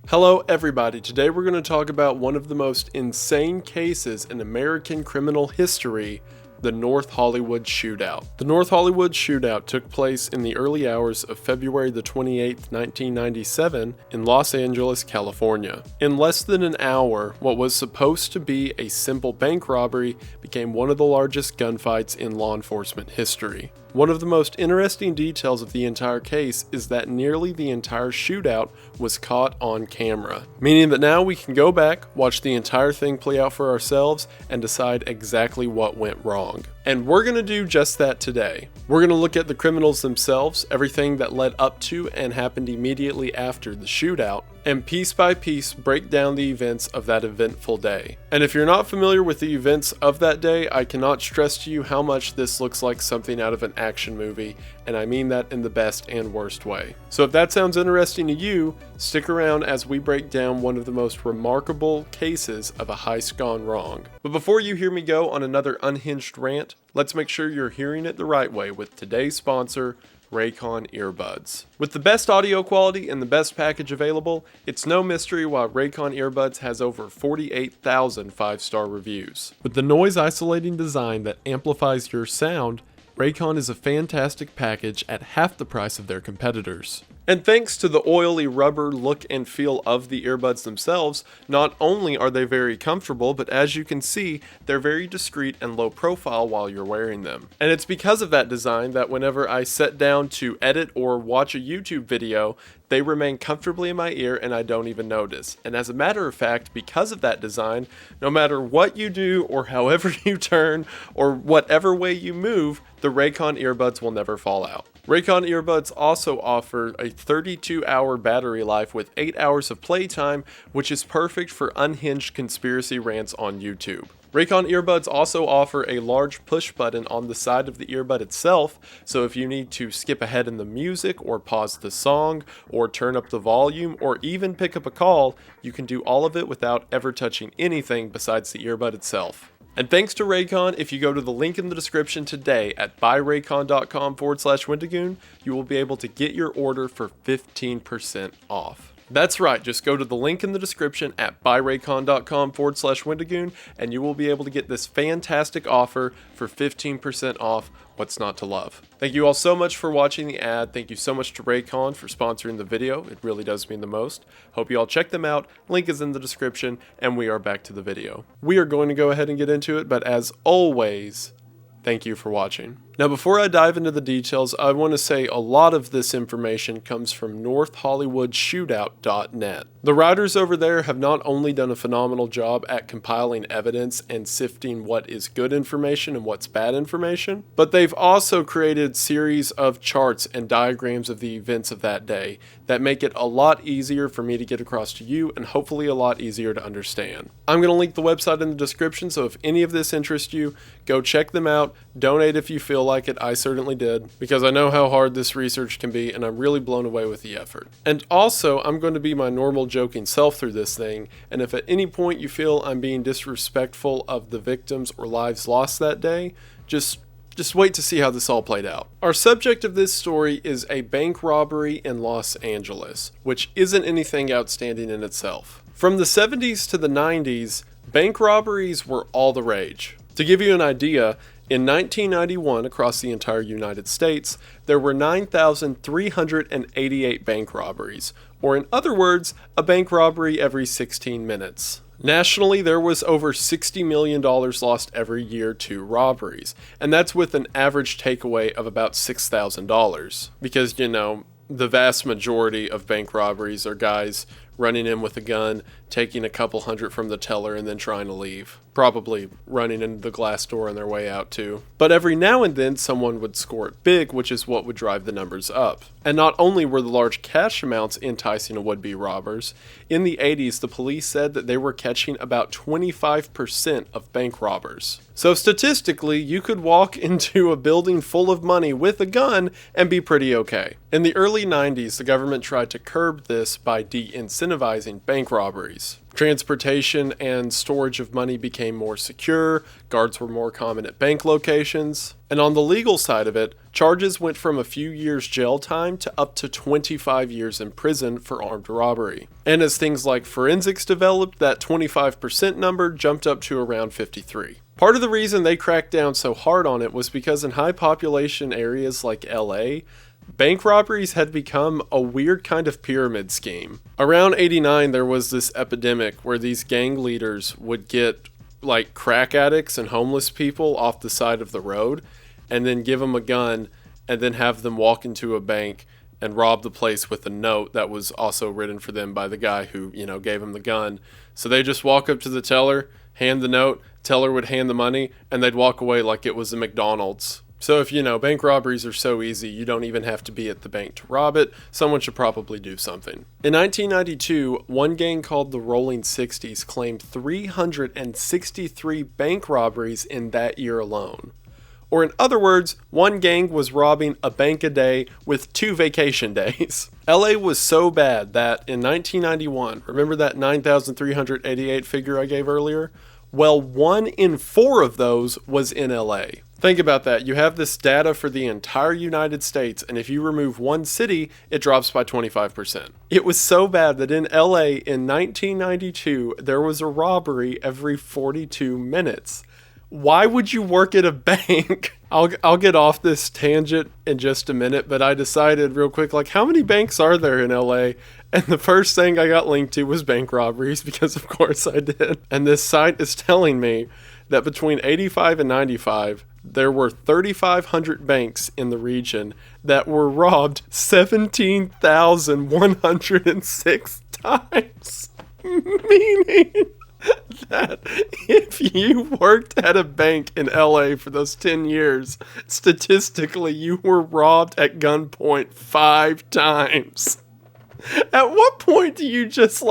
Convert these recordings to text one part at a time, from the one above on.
Hello everybody, today we're going to talk about one of the most insane cases in American criminal history, the North Hollywood Shootout. The North Hollywood Shootout took place in the early hours of February the 28th, 1997 in Los Angeles, California. In less than an hour, what was supposed to be a simple bank robbery became one of the largest gunfights in law enforcement history. One of the most interesting details of the entire case is that nearly the entire shootout was caught on camera, meaning that now we can go back, watch the entire thing play out for ourselves, and decide exactly what went wrong. And we're going to do just that today. We're going to look at the criminals themselves, everything that led up to and happened immediately after the shootout, and piece by piece break down the events of that eventful day. And if you're not familiar with the events of that day, I cannot stress to you how much this looks like something out of an action movie, and I mean that in the best and worst way. So if that sounds interesting to you, stick around as we break down one of the most remarkable cases of a heist gone wrong. But before you hear me go on another unhinged rant, let's make sure you're hearing it the right way with today's sponsor, Raycon earbuds. With the best audio quality and the best package available, it's no mystery why Raycon earbuds has over 48,000 5-star reviews. With the noise isolating design that amplifies your sound, Raycon is a fantastic package at half the price of their competitors. And thanks to the oily rubber look and feel of the earbuds themselves, not only are they very comfortable, but as you can see, they're very discreet and low profile while you're wearing them. And it's because of that design that whenever I sit down to edit or watch a YouTube video, they remain comfortably in my ear and I don't even notice. And as a matter of fact, because of that design, no matter what you do or however you turn or whatever way you move, the Raycon earbuds will never fall out. Raycon earbuds also offer a 32-hour battery life with 8 hours of playtime, which is perfect for unhinged conspiracy rants on YouTube. Raycon earbuds also offer a large push button on the side of the earbud itself, so if you need to skip ahead in the music or pause the song or turn up the volume or even pick up a call, you can do all of it without ever touching anything besides the earbud itself. And thanks to Raycon, if you go to the link in the description today at buyraycon.com/Windigoon, you will be able to get your order for 15% off. That's right, just go to the link in the description at buyraycon.com/Windigoon and you will be able to get this fantastic offer for 15% off. What's not to love? Thank you all so much for watching the ad. Thank you so much to Raycon for sponsoring the video. It really does mean the most. Hope you all check them out. Link is in the description, and we are back to the video. We are going to go ahead and get into it, but as always, thank you for watching. Now, before I dive into the details, I want to say a lot of this information comes from NorthHollywoodShootout.net. The writers over there have not only done a phenomenal job at compiling evidence and sifting what is good information and what's bad information, but they've also created a series of charts and diagrams of the events of that day that make it a lot easier for me to get across to you and hopefully a lot easier to understand. I'm going to link the website in the description, so if any of this interests you, go check them out, donate if you feel like it. I certainly did, because I know how hard this research can be and I'm really blown away with the effort. And also, I'm going to be my normal joking self through this thing, and if at any point you feel I'm being disrespectful of the victims or lives lost that day, just wait to see how this all played out. Our subject of this story is a bank robbery in Los Angeles, which isn't anything outstanding in itself. From the 70s to the 90s, bank robberies were all the rage. To give you an idea, in 1991, across the entire United States, there were 9,388 bank robberies, or in other words, a bank robbery every 16 minutes. Nationally, there was over $60 million lost every year to robberies, and that's with an average takeaway of about $6,000, because, you know, the vast majority of bank robberies are guys running in with a gun, taking a couple hundred from the teller, and then trying to leave. Probably running into the glass door on their way out too. But every now and then someone would score it big, which is what would drive the numbers up. And not only were the large cash amounts enticing to would-be robbers, in the 80s the police said that they were catching about 25% of bank robbers. So statistically, you could walk into a building full of money with a gun and be pretty okay. In the early 90s, the government tried to curb this by de-incentivizing bank robberies. Transportation and storage of money became more secure, guards were more common at bank locations, and on the legal side of it, charges went from a few years jail time to up to 25 years in prison for armed robbery. And as things like forensics developed, that 25% number jumped up to around 53. Part of the reason they cracked down so hard on it was because in high population areas like LA, bank robberies had become a weird kind of pyramid scheme. Around 89, there was this epidemic where these gang leaders would get like crack addicts and homeless people off the side of the road and then give them a gun and then have them walk into a bank and rob the place with a note that was also written for them by the guy who, gave them the gun. So they just walk up to the teller, hand the note, teller would hand the money, and they'd walk away like it was a McDonald's. So if bank robberies are so easy, you don't even have to be at the bank to rob it. Someone should probably do something. In 1992, one gang called the Rolling 60s claimed 363 bank robberies in that year alone. Or in other words, one gang was robbing a bank a day with 2 vacation days. LA was so bad that in 1991, remember that 9,388 figure I gave earlier? Well, 1 in 4 of those was in LA. Think about that. You have this data for the entire United States, and if you remove one city, it drops by 25%. It was so bad that in LA in 1992, there was a robbery every 42 minutes. Why would you work at a bank? I'll get off this tangent in just a minute, but I decided real quick, how many banks are there in LA? And the first thing I got linked to was bank robberies, because of course I did. And this site is telling me that between 85 and 95, there were 3,500 banks in the region that were robbed 17,106 times. Meaning that if you worked at a bank in LA for those 10 years, statistically you were robbed at gunpoint 5 times. At what point do you just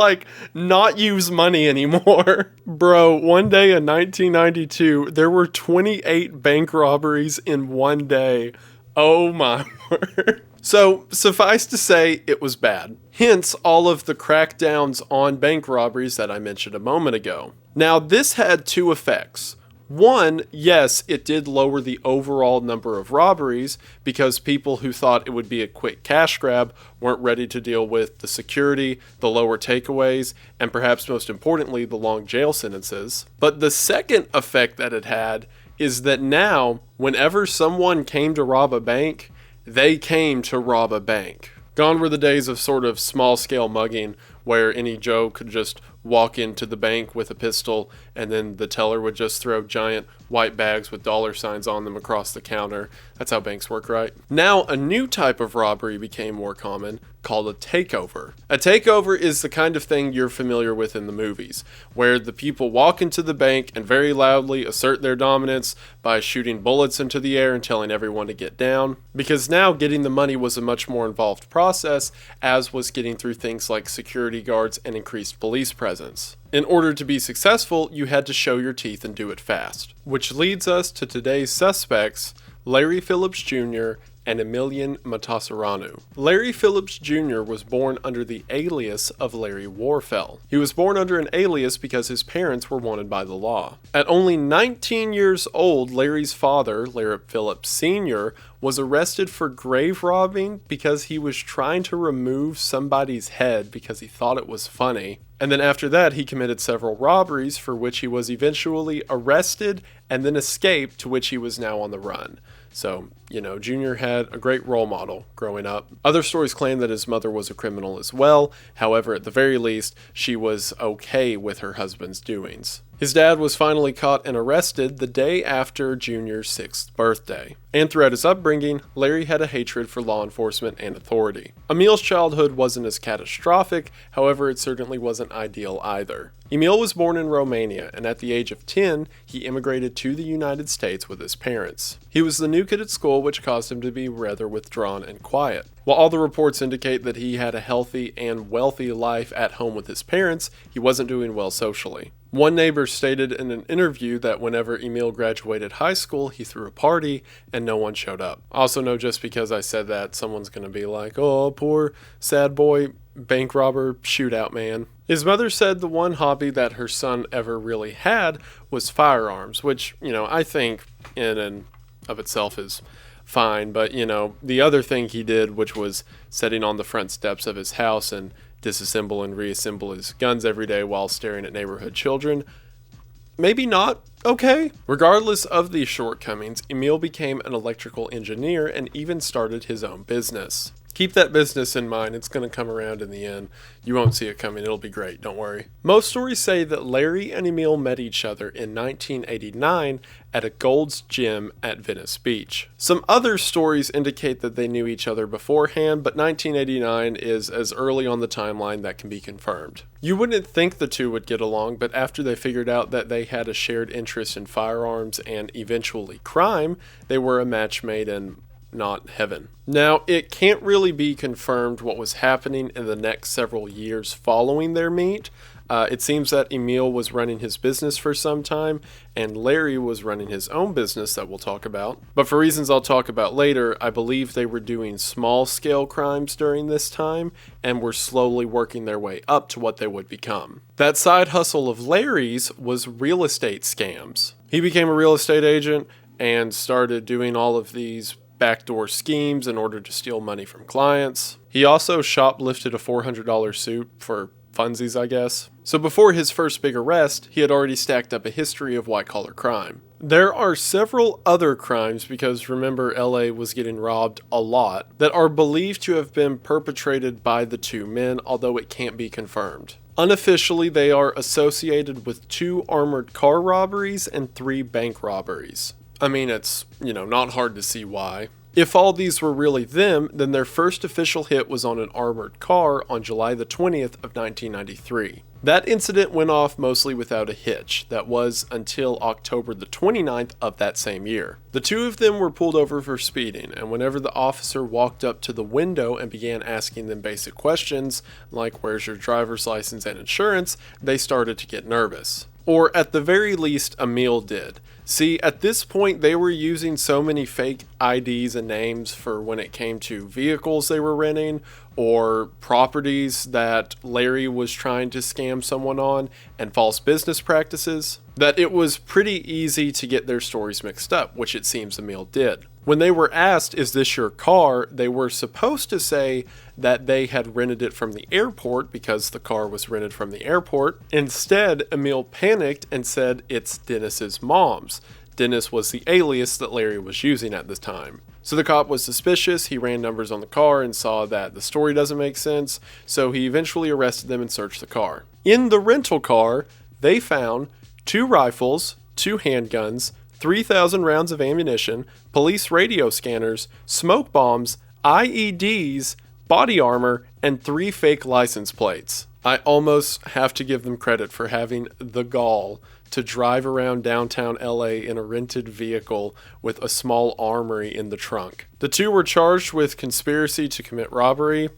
not use money anymore? Bro, one day in 1992, there were 28 bank robberies in one day. Oh my word. So, suffice to say, it was bad. Hence, all of the crackdowns on bank robberies that I mentioned a moment ago. Now, this had 2 effects. One, yes, it did lower the overall number of robberies because people who thought it would be a quick cash grab weren't ready to deal with the security, the lower takeaways, and perhaps most importantly, the long jail sentences. But the second effect that it had is that now, whenever someone came to rob a bank, they came to rob a bank. Gone were the days of sort of small-scale mugging where any Joe could just walk into the bank with a pistol and then the teller would just throw giant white bags with dollar signs on them across the counter. That's how banks work, right? Now, a new type of robbery became more common called a takeover. A takeover is the kind of thing you're familiar with in the movies, where the people walk into the bank and very loudly assert their dominance by shooting bullets into the air and telling everyone to get down. Because now getting the money was a much more involved process, as was getting through things like security guards and increased police presence. In order to be successful, you had to show your teeth and do it fast. Which leads us to today's suspects, Larry Phillips Jr. and Emile Matasareanu. Larry Phillips Jr. was born under the alias of Larry Warfel. He was born under an alias because his parents were wanted by the law. At only 19 years old, Larry's father, Larry Phillips Sr., was arrested for grave robbing because he was trying to remove somebody's head because he thought it was funny. And then after that, he committed several robberies for which he was eventually arrested and then escaped, to which he was now on the run. So, Junior had a great role model growing up. Other stories claim that his mother was a criminal as well. However, at the very least, she was okay with her husband's doings. His dad was finally caught and arrested the day after Junior's 6th birthday. And throughout his upbringing, Larry had a hatred for law enforcement and authority. Emile's childhood wasn't as catastrophic, however, it certainly wasn't ideal either. Emile was born in Romania, and at the age of 10, he immigrated to the United States with his parents. He was the new kid at school, which caused him to be rather withdrawn and quiet. While all the reports indicate that he had a healthy and wealthy life at home with his parents, he wasn't doing well socially. One neighbor stated in an interview that whenever Emile graduated high school, he threw a party and no one showed up. Also know, just because I said that, someone's going to be like, oh, poor sad boy bank robber shootout man. His mother said the one hobby that her son ever really had was firearms, which, I think in and of itself is fine. But, the other thing he did, which was sitting on the front steps of his house and disassemble and reassemble his guns every day while staring at neighborhood children, maybe not okay. Regardless of these shortcomings, Emile became an electrical engineer and even started his own business. Keep that business in mind. It's going to come around in the end. You won't see it coming. It'll be great. Don't worry. Most stories say that Larry and Emile met each other in 1989 at a Gold's Gym at Venice Beach. Some other stories indicate that they knew each other beforehand, but 1989 is as early on the timeline that can be confirmed. You wouldn't think the two would get along, but after they figured out that they had a shared interest in firearms and eventually crime, they were a match made in not heaven. Now, it can't really be confirmed what was happening in the next several years following their meet. It seems that Emile was running his business for some time, and Larry was running his own business that we'll talk about. But for reasons I'll talk about later, I believe they were doing small-scale crimes during this time, and were slowly working their way up to what they would become. That side hustle of Larry's was real estate scams. He became a real estate agent and started doing all of these backdoor schemes in order to steal money from clients. He also shoplifted a $400 suit for funsies, I guess. So before his first big arrest, he had already stacked up a history of white-collar crime. There are several other crimes, because remember, LA was getting robbed a lot, that are believed to have been perpetrated by the two men, although it can't be confirmed. Unofficially, they are associated with 2 armored car robberies and 3 bank robberies. I mean, it's, not hard to see why. If all these were really them, then their first official hit was on an armored car on July the 20th of 1993. That incident went off mostly without a hitch. That was until October the 29th of that same year. The 2 of them were pulled over for speeding, and whenever the officer walked up to the window and began asking them basic questions, like where's your driver's license and insurance, they started to get nervous. Or at the very least, Emile did. See, at this point, they were using so many fake IDs and names for when it came to vehicles they were renting or properties that Larry was trying to scam someone on, and false business practices, that it was pretty easy to get their stories mixed up, which it seems Emile did. When they were asked, is this your car, they were supposed to say that they had rented it from the airport because the car was rented from the airport. Instead, Emile panicked and said it's Dennis's mom's. Dennis was the alias that Larry was using at the time. So the cop was suspicious. He ran numbers on the car and saw that the story doesn't make sense, so he eventually arrested them and searched the car. In the rental car, they found 2 rifles, 2 handguns, 3,000 rounds of ammunition, police radio scanners, smoke bombs, IEDs, body armor, and 3 fake license plates. I almost have to give them credit for having the gall to drive around downtown LA in a rented vehicle with a small armory in the trunk. The 2 were charged with conspiracy to commit robbery.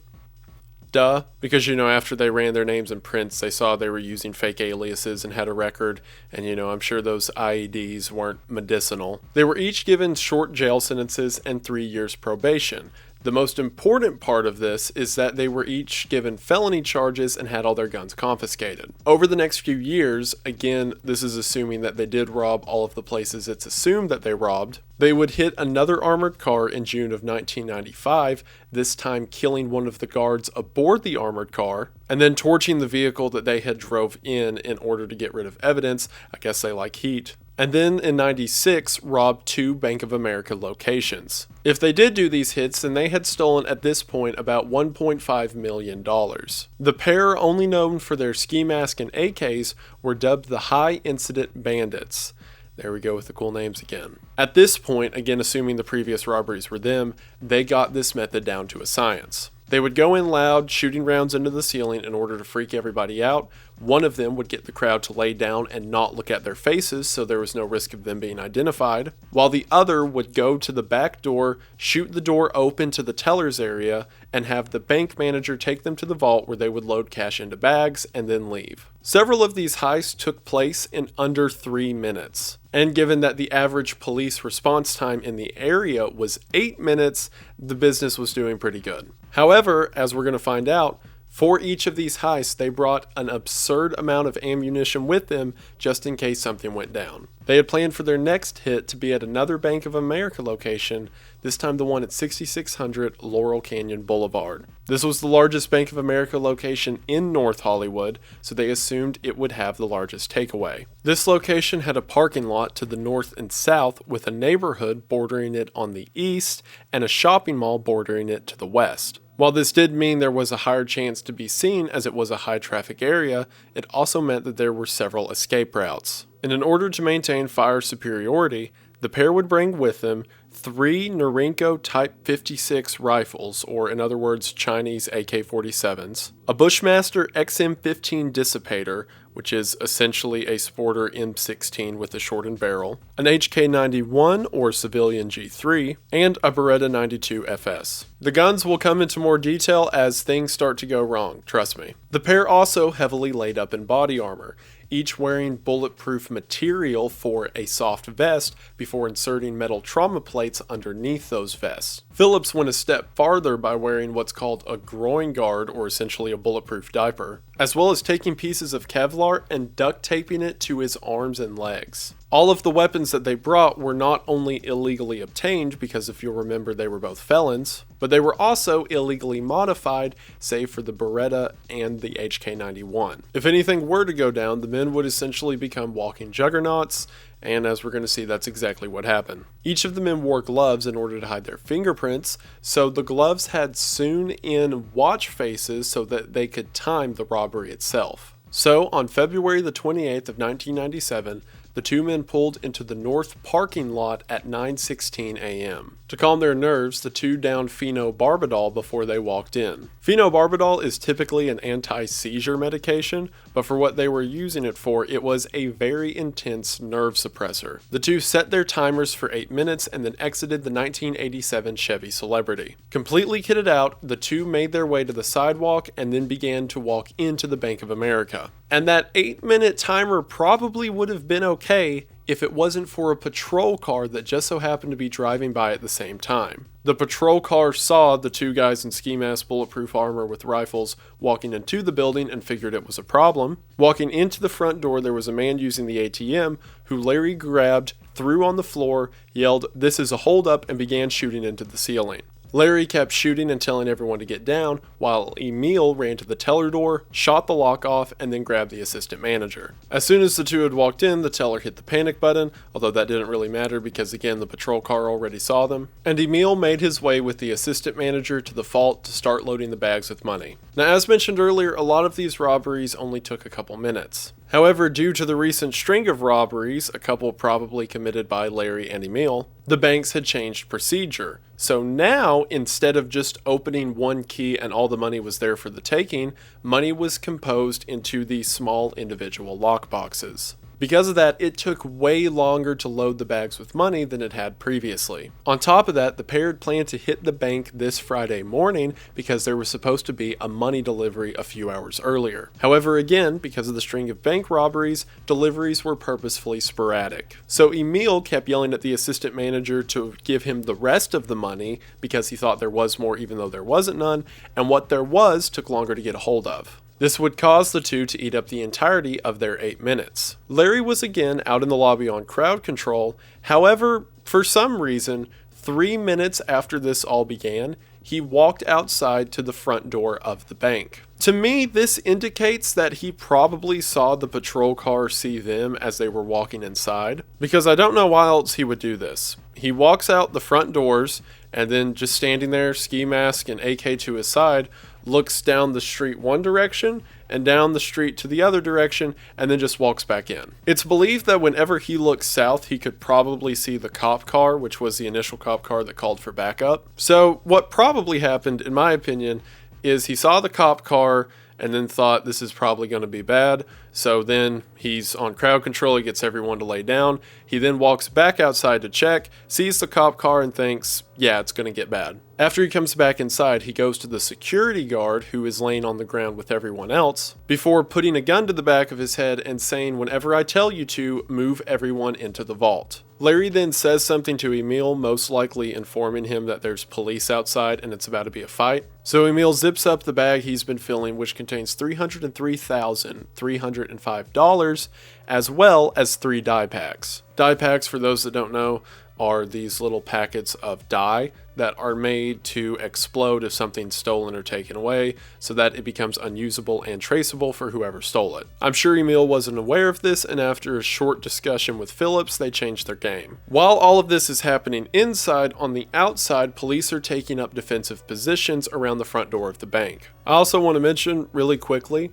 Duh, because after they ran their names and prints, they saw they were using fake aliases and had a record, and I'm sure those IEDs weren't medicinal. They were each given short jail sentences and 3 years probation. The most important part of this is that they were each given felony charges and had all their guns confiscated. Over the next few years, again, this is assuming that they did rob all of the places it's assumed that they robbed, they would hit another armored car in June of 1995, this time killing one of the guards aboard the armored car, and then torching the vehicle that they had drove in order to get rid of evidence. I guess they like heat. And then in 96, robbed 2 Bank of America locations. If they did do these hits, then they had stolen at this point about $1.5 million. The pair, only known for their ski mask and AKs, were dubbed the High Incident Bandits. There we go with the cool names again. At this point, again assuming the previous robberies were them, they got this method down to a science. They would go in loud, shooting rounds into the ceiling in order to freak everybody out. One of them would get the crowd to lay down and not look at their faces, so there was no risk of them being identified, while the other would go to the back door, shoot the door open to the teller's area, and have the bank manager take them to the vault where they would load cash into bags and then leave. Several of these heists took place in under 3 minutes. And given that the average police response time in the area was 8 minutes, the business was doing pretty good. However, as we're going to find out, For each of these heists, they brought an absurd amount of ammunition with them just in case something went down. They had planned for their next hit to be at another Bank of America location, this time the one at 6600 Laurel Canyon Boulevard. This was the largest Bank of America location in North Hollywood, so they assumed it would have the largest takeaway. This location had a parking lot to the north and south with a neighborhood bordering it on the east and a shopping mall bordering it to the west. While this did mean there was a higher chance to be seen as it was a high traffic area, it also meant that there were several escape routes. And in order to maintain fire superiority, the pair would bring with them 3 Norinco Type 56 rifles, or in other words, Chinese AK-47s, a Bushmaster XM15 dissipator, which is essentially a Sporter M16 with a shortened barrel, an HK-91 or civilian G3, and a Beretta 92 FS. The guns will come into more detail as things start to go wrong, trust me. The pair also heavily laid up in body armor, each wearing bulletproof material for a soft vest before inserting metal trauma plates underneath those vests. Phillips went a step farther by wearing what's called a groin guard, or essentially a bulletproof diaper, as well as taking pieces of Kevlar and duct taping it to his arms and legs. All of the weapons that they brought were not only illegally obtained, because if you'll remember they were both felons, but they were also illegally modified, save for the Beretta and the HK-91. If anything were to go down, the men would essentially become walking juggernauts, and as we're going to see, that's exactly what happened. Each of the men wore gloves in order to hide their fingerprints, so the gloves had sewn-in watch faces so that they could time the robbery itself. So, on February the 28th of 1997, the two men pulled into the north parking lot at 9:16 a.m. To calm their nerves, the two downed phenobarbital before they walked in. Phenobarbital is typically an anti-seizure medication, but for what they were using it for, it was a very intense nerve suppressor. The two set their timers for 8 minutes and then exited the 1987 Chevy Celebrity. Completely kitted out, the two made their way to the sidewalk and then began to walk into the Bank of America. And that 8-minute timer probably would have been okay if it wasn't for a patrol car that just so happened to be driving by at the same time. The patrol car saw the two guys in ski mask, bulletproof armor with rifles walking into the building and figured it was a problem. Walking into the front door, there was a man using the ATM who Larry grabbed, threw on the floor, yelled, "This is a holdup," and began shooting into the ceiling. Larry kept shooting and telling everyone to get down, while Emile ran to the teller door, shot the lock off, and then grabbed the assistant manager. As soon as the two had walked in, the teller hit the panic button, although that didn't really matter because again the patrol car already saw them, and Emile made his way with the assistant manager to the vault to start loading the bags with money. Now, as mentioned earlier, a lot of these robberies only took a couple minutes. However, due to the recent string of robberies, a couple probably committed by Larry and Emile, the banks had changed procedure. So now, instead of just opening one key and all the money was there for the taking, money was composed into these small individual lockboxes. Because of that, it took way longer to load the bags with money than it had previously. On top of that, the pair had planned to hit the bank this Friday morning because there was supposed to be a money delivery a few hours earlier. However, again, because of the string of bank robberies, deliveries were purposefully sporadic. So Emile kept yelling at the assistant manager to give him the rest of the money because he thought there was more even though there wasn't none, and what there was took longer to get a hold of. This would cause the two to eat up the entirety of their 8 minutes. Larry was again out in the lobby on crowd control. However, for some reason, 3 minutes after this all began, he walked outside to the front door of the bank. To me, this indicates that he probably saw the patrol car see them as they were walking inside, because I don't know why else he would do this. He walks out the front doors and then just standing there, ski mask and AK to his side, looks down the street one direction and down the street to the other direction and then just walks back in. It's believed that whenever he looked south, he could probably see the cop car, which was the initial cop car that called for backup. So what probably happened, in my opinion, is he saw the cop car and then thought this is probably going to be bad. So then he's on crowd control, he gets everyone to lay down. He then walks back outside to check, sees the cop car and thinks, yeah, it's going to get bad. After he comes back inside, he goes to the security guard who is laying on the ground with everyone else before putting a gun to the back of his head and saying, "Whenever I tell you to, move everyone into the vault." Larry then says something to Emile, most likely informing him that there's police outside and it's about to be a fight. So Emile zips up the bag he's been filling, which contains $303,305, as well as 3 dye packs. Dye packs, for those that don't know, are these little packets of dye that are made to explode if something's stolen or taken away, so that it becomes unusable and traceable for whoever stole it. I'm sure Emile wasn't aware of this, and after a short discussion with Phillips, they changed their game. While all of this is happening inside, on the outside, police are taking up defensive positions around the front door of the bank. I also want to mention really quickly,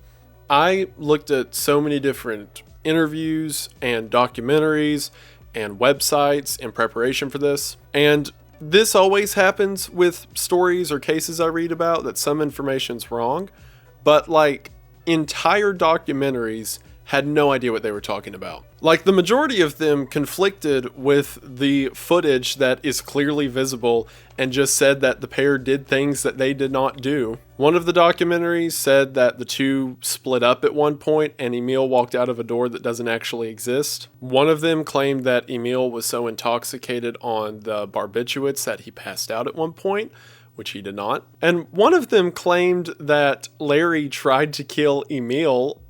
I looked at so many different interviews and documentaries and websites in preparation for this, and this always happens with stories or cases I read about, that some information's wrong, but like entire documentaries had no idea what they were talking about. Like, the majority of them conflicted with the footage that is clearly visible and just said that the pair did things that they did not do. One of the documentaries said that the two split up at one point and Emile walked out of a door that doesn't actually exist. One of them claimed that Emile was so intoxicated on the barbiturates that he passed out at one point, which he did not. And one of them claimed that Larry tried to kill Emile.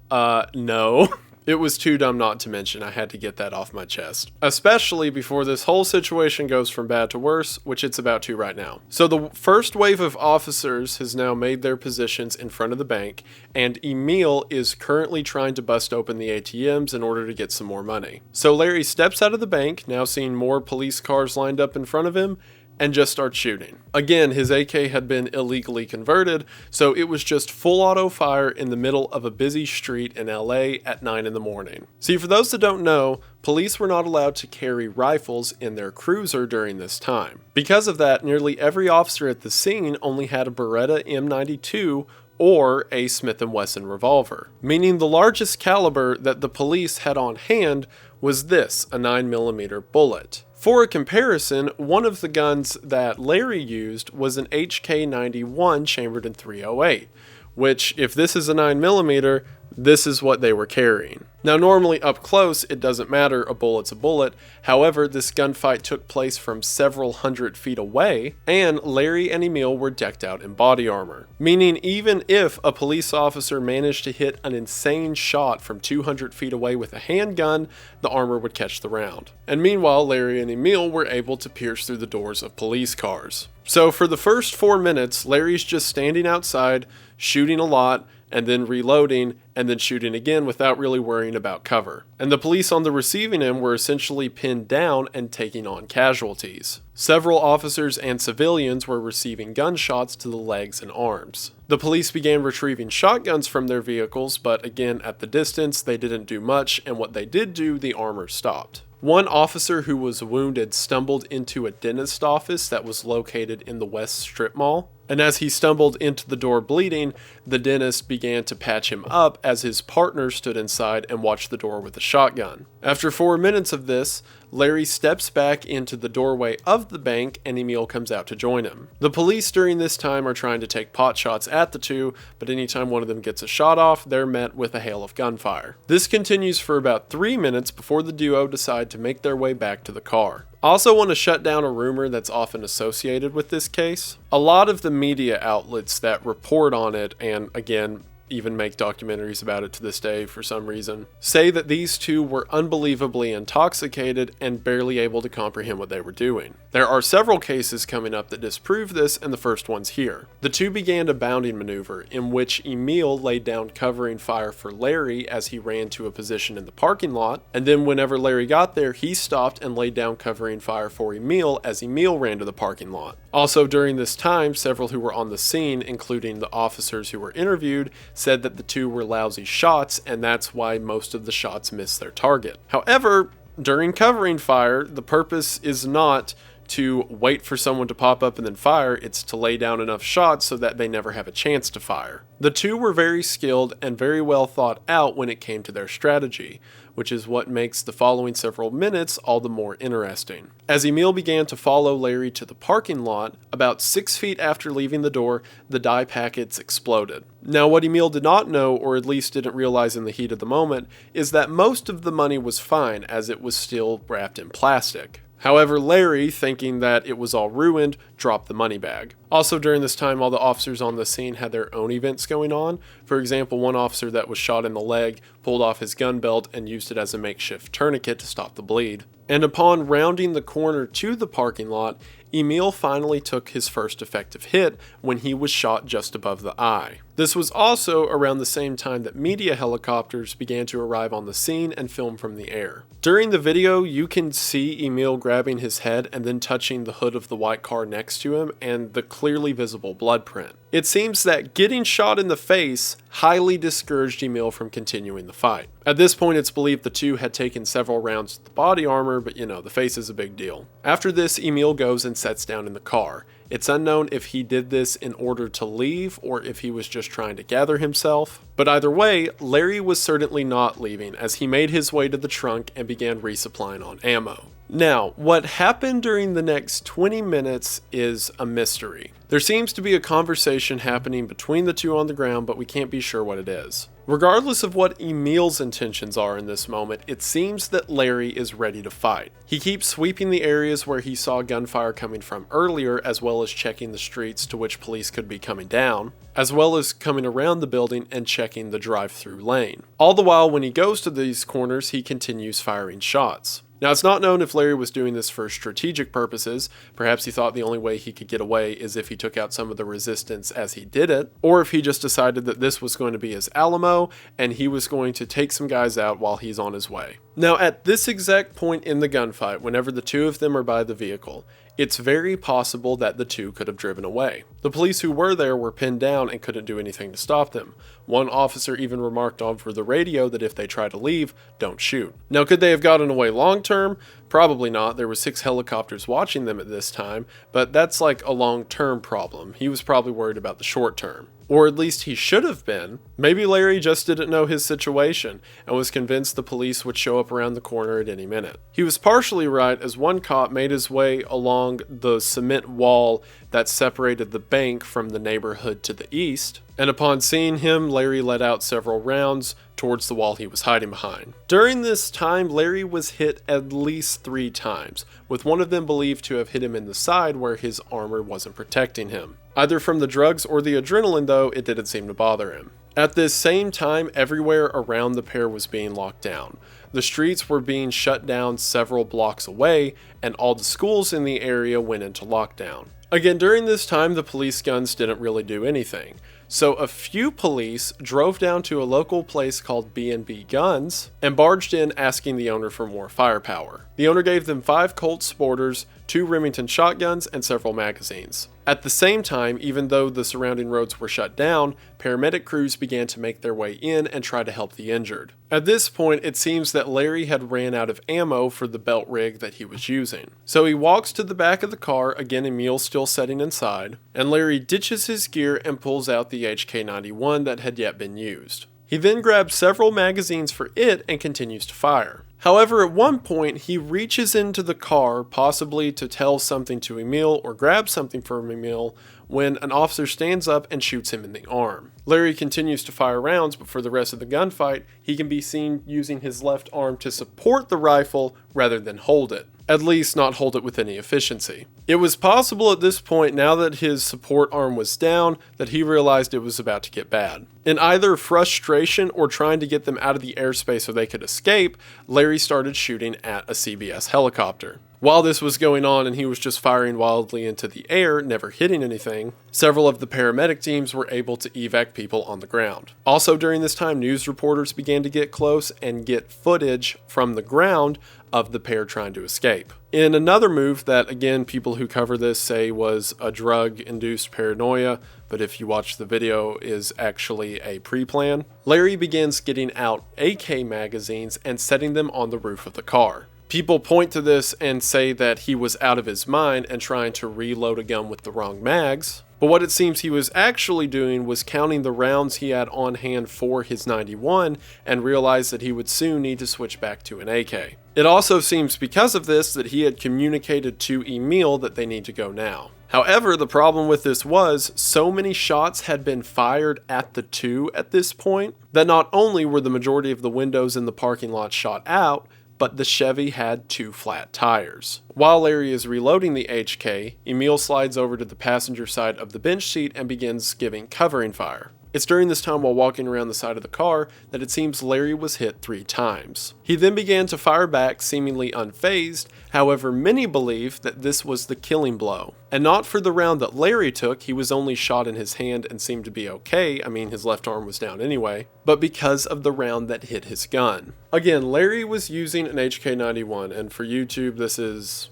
No. It was too dumb not to mention. I had to get that off my chest. Especially before this whole situation goes from bad to worse, which it's about to right now. So the first wave of officers has now made their positions in front of the bank, and Emile is currently trying to bust open the ATMs in order to get some more money. So Larry steps out of the bank, now seeing more police cars lined up in front of him, and just starts shooting. Again, his AK had been illegally converted, so it was just full auto fire in the middle of a busy street in LA at 9 in the morning. See, for those that don't know, police were not allowed to carry rifles in their cruiser during this time. Because of that, nearly every officer at the scene only had a Beretta M92 or a Smith & Wesson revolver, meaning the largest caliber that the police had on hand was this, a 9mm bullet. For a comparison, one of the guns that Larry used was an HK-91 chambered in .308, which, if this is a 9mm, this is what they were carrying. Now, normally up close, it doesn't matter, a bullet's a bullet. However, this gunfight took place from several hundred feet away, and Larry and Emile were decked out in body armor. Meaning, even if a police officer managed to hit an insane shot from 200 feet away with a handgun, the armor would catch the round. And meanwhile, Larry and Emile were able to pierce through the doors of police cars. So for the first 4 minutes, Larry's just standing outside, shooting a lot, and then reloading, and then shooting again without really worrying about cover. And the police on the receiving end were essentially pinned down and taking on casualties. Several officers and civilians were receiving gunshots to the legs and arms. The police began retrieving shotguns from their vehicles, but again, at the distance, they didn't do much, and what they did do, the armor stopped. One officer who was wounded stumbled into a dentist office that was located in the West Strip Mall, and as he stumbled into the door bleeding, the dentist began to patch him up as his partner stood inside and watched the door with a shotgun. After 4 minutes of this, Larry steps back into the doorway of the bank and Emile comes out to join him. The police during this time are trying to take pot shots at the two, but anytime one of them gets a shot off, they're met with a hail of gunfire. This continues for about 3 minutes before the duo decide to make their way back to the car. I also want to shut down a rumor that's often associated with this case. A lot of the media outlets that report on it, and again, even make documentaries about it to this day for some reason, say that these two were unbelievably intoxicated and barely able to comprehend what they were doing. There are several cases coming up that disprove this, and the first one's here. The two began a bounding maneuver in which Emile laid down covering fire for Larry as he ran to a position in the parking lot, and then whenever Larry got there, he stopped and laid down covering fire for Emile as Emile ran to the parking lot. Also during this time, several who were on the scene, including the officers who were interviewed, said that the two were lousy shots, and that's why most of the shots missed their target. However, during covering fire, the purpose is not to wait for someone to pop up and then fire. It's to lay down enough shots so that they never have a chance to fire. The two were very skilled and very well thought out when it came to their strategy, which is what makes the following several minutes all the more interesting. As Emile began to follow Larry to the parking lot, about 6 feet after leaving the door, the dye packets exploded. Now, what Emile did not know, or at least didn't realize in the heat of the moment, is that most of the money was fine as it was still wrapped in plastic. However, Larry, thinking that it was all ruined, dropped the money bag. Also, during this time, all the officers on the scene had their own events going on. For example, one officer that was shot in the leg pulled off his gun belt and used it as a makeshift tourniquet to stop the bleed. And upon rounding the corner to the parking lot, Emile finally took his first effective hit when he was shot just above the eye. This was also around the same time that media helicopters began to arrive on the scene and film from the air. During the video, you can see Emile grabbing his head and then touching the hood of the white car next to him and the clearly visible blood print. It seems that getting shot in the face highly discouraged Emile from continuing the fight. At this point, it's believed the two had taken several rounds to the body armor, but the face is a big deal. After this, Emile goes and sets down in the car. It's unknown if he did this in order to leave or if he was just trying to gather himself. But either way, Larry was certainly not leaving as he made his way to the trunk and began resupplying on ammo. Now, what happened during the next 20 minutes is a mystery. There seems to be a conversation happening between the two on the ground, but we can't be sure what it is. Regardless of what Emile's intentions are in this moment, it seems that Larry is ready to fight. He keeps sweeping the areas where he saw gunfire coming from earlier, as well as checking the streets to which police could be coming down, as well as coming around the building and checking the drive-through lane. All the while, when he goes to these corners, he continues firing shots. Now, it's not known if Larry was doing this for strategic purposes. Perhaps he thought the only way he could get away is if he took out some of the resistance as he did it, or if he just decided that this was going to be his Alamo and he was going to take some guys out while he's on his way. Now, at this exact point in the gunfight, whenever the two of them are by the vehicle, it's very possible that the two could have driven away. The police who were there were pinned down and couldn't do anything to stop them. One officer even remarked over the radio that if they try to leave, don't shoot. Now, could they have gotten away long term? Probably not. There were 6 helicopters watching them at this time, but that's like a long-term problem. He was probably worried about the short term. Or at least he should have been. Maybe Larry just didn't know his situation and was convinced the police would show up around the corner at any minute. He was partially right, as one cop made his way along the cement wall that separated the bank from the neighborhood to the east, and upon seeing him, Larry let out several rounds towards the wall he was hiding behind. During this time, Larry was hit at least 3 times, with one of them believed to have hit him in the side where his armor wasn't protecting him. Either from the drugs or the adrenaline, though, it didn't seem to bother him. At this same time, everywhere around the pair was being locked down. The streets were being shut down several blocks away, and all the schools in the area went into lockdown. Again, during this time, the police guns didn't really do anything. So a few police drove down to a local place called B&B Guns and barged in asking the owner for more firepower. The owner gave them 5 Colt Sporters, 2 Remington shotguns, and several magazines. At the same time, even though the surrounding roads were shut down, paramedic crews began to make their way in and try to help the injured. At this point, it seems that Larry had ran out of ammo for the belt rig that he was using. So he walks to the back of the car, again Emile still sitting inside, and Larry ditches his gear and pulls out the HK-91 that had yet been used. He then grabs several magazines for it and continues to fire. However, at one point, he reaches into the car, possibly to tell something to Emile or grab something from Emile, when an officer stands up and shoots him in the arm. Larry continues to fire rounds, but for the rest of the gunfight, he can be seen using his left arm to support the rifle rather than hold it. At least not hold it with any efficiency. It was possible at this point, now that his support arm was down, that he realized it was about to get bad. In either frustration or trying to get them out of the airspace so they could escape, Larry started shooting at a CBS helicopter. While this was going on and he was just firing wildly into the air, never hitting anything, several of the paramedic teams were able to evac people on the ground. Also during this time, news reporters began to get close and get footage from the ground of the pair trying to escape. In another move that, again, people who cover this say was a drug-induced paranoia, but if you watch the video is actually a pre-plan, Larry begins getting out AK magazines and setting them on the roof of the car. People point to this and say that he was out of his mind and trying to reload a gun with the wrong mags. But what it seems he was actually doing was counting the rounds he had on hand for his 91 and realized that he would soon need to switch back to an AK. It also seems because of this that he had communicated to Emile that they need to go now. However, the problem with this was so many shots had been fired at the two at this point that not only were the majority of the windows in the parking lot shot out, but the Chevy had 2 flat tires. While Larry is reloading the HK, Emile slides over to the passenger side of the bench seat and begins giving covering fire. It's during this time while walking around the side of the car that it seems Larry was hit 3 times. He then began to fire back, seemingly unfazed. However, many believe that this was the killing blow. And not for the round that Larry took, he was only shot in his hand and seemed to be okay, I mean his left arm was down anyway, but because of the round that hit his gun. Again, Larry was using an HK91, and for YouTube this is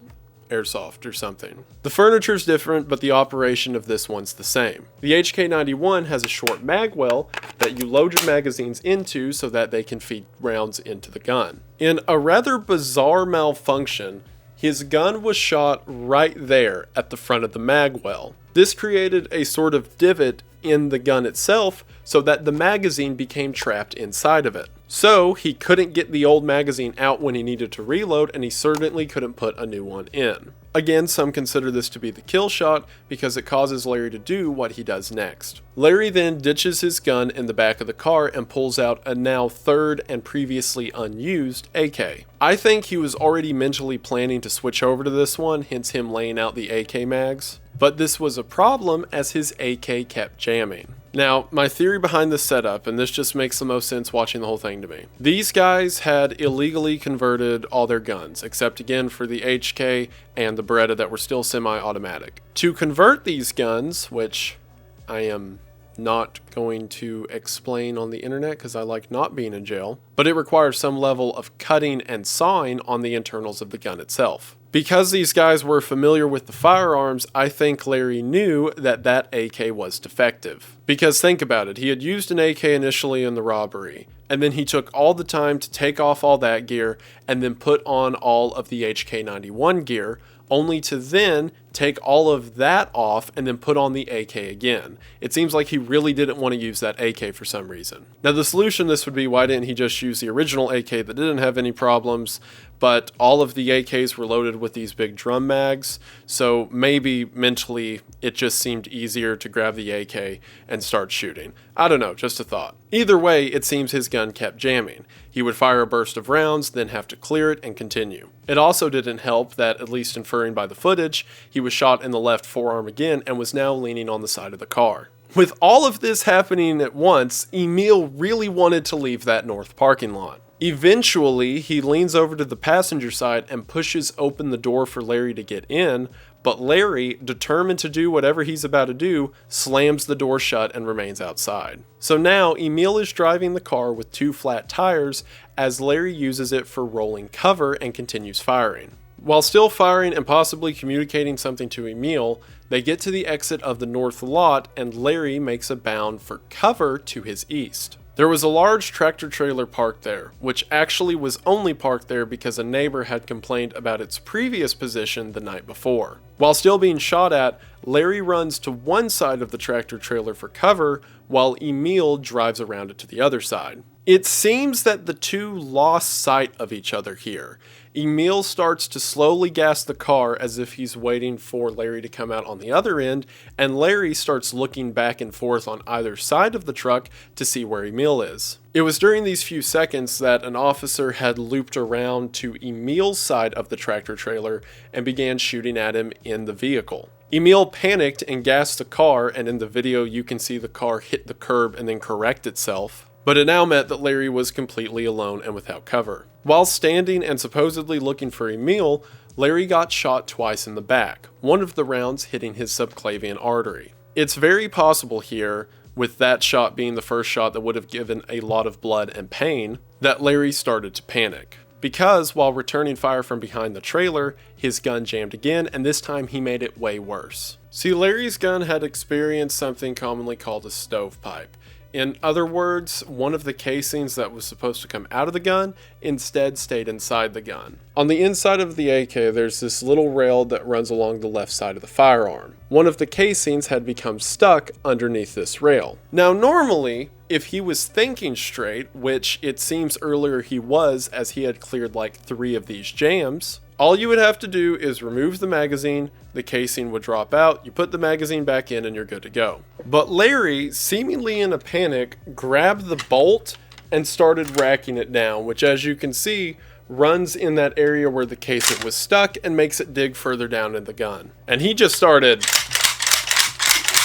airsoft or something. The furniture's different, but the operation of this one's the same. The HK91 has a short mag well that you load your magazines into so that they can feed rounds into the gun. In a rather bizarre malfunction, his gun was shot right there at the front of the mag well. This created a sort of divot in the gun itself so that the magazine became trapped inside of it. So he couldn't get the old magazine out when he needed to reload, and he certainly couldn't put a new one in. Again, some consider this to be the kill shot because it causes Larry to do what he does next. Larry then ditches his gun in the back of the car and pulls out a now third and previously unused AK. I think he was already mentally planning to switch over to this one, hence him laying out the AK mags. But this was a problem as his AK kept jamming. Now, my theory behind this setup, and this just makes the most sense watching the whole thing to me. These guys had illegally converted all their guns, except again for the HK and the Beretta that were still semi-automatic. To convert these guns, which I am not going to explain on the internet because I like not being in jail, but it requires some level of cutting and sawing on the internals of the gun itself. Because these guys were familiar with the firearms, I think Larry knew that that AK was defective. Because think about it, he had used an AK initially in the robbery, and then he took all the time to take off all that gear and then put on all of the HK91 gear, only to then take all of that off and then put on the AK again. It seems like he really didn't want to use that AK for some reason. Now the solution to this would be, why didn't he just use the original AK that didn't have any problems, but all of the AKs were loaded with these big drum mags, so maybe mentally it just seemed easier to grab the AK and start shooting. I don't know, just a thought. Either way, it seems his gun kept jamming. He would fire a burst of rounds, then have to clear it and continue. It also didn't help that, at least inferring by the footage, he was shot in the left forearm again and was now leaning on the side of the car. With all of this happening at once, Emile really wanted to leave that north parking lot. Eventually, he leans over to the passenger side and pushes open the door for Larry to get in, but Larry, determined to do whatever he's about to do, slams the door shut and remains outside. So now, Emile is driving the car with 2 flat tires as Larry uses it for rolling cover and continues firing. While still firing and possibly communicating something to Emile, they get to the exit of the north lot and Larry makes a bound for cover to his east. There was a large tractor trailer parked there, which actually was only parked there because a neighbor had complained about its previous position the night before. While still being shot at, Larry runs to one side of the tractor trailer for cover, while Emile drives around it to the other side. It seems that the two lost sight of each other here. Emile starts to slowly gas the car as if he's waiting for Larry to come out on the other end, and Larry starts looking back and forth on either side of the truck to see where Emile is. It was during these few seconds that an officer had looped around to Emile's side of the tractor trailer and began shooting at him in the vehicle. Emile panicked and gassed the car, and in the video you can see the car hit the curb and then correct itself. But it now meant that Larry was completely alone and without cover. While standing and supposedly looking for Emile, Larry got shot twice in the back, one of the rounds hitting his subclavian artery. It's very possible here, with that shot being the first shot that would have given a lot of blood and pain, that Larry started to panic. Because while returning fire from behind the trailer, his gun jammed again, and this time he made it way worse. See, Larry's gun had experienced something commonly called a stovepipe. In other words, one of the casings that was supposed to come out of the gun instead stayed inside the gun. On the inside of the AK, there's this little rail that runs along the left side of the firearm. One of the casings had become stuck underneath this rail. Now, normally, if he was thinking straight, which it seems earlier he was, as he had cleared like 3 of these jams, all you would have to do is remove the magazine, the casing would drop out, you put the magazine back in, and you're good to go. But Larry, seemingly in a panic, grabbed the bolt and started racking it down, which, as you can see, runs in that area where the casing was stuck and makes it dig further down in the gun. And he just started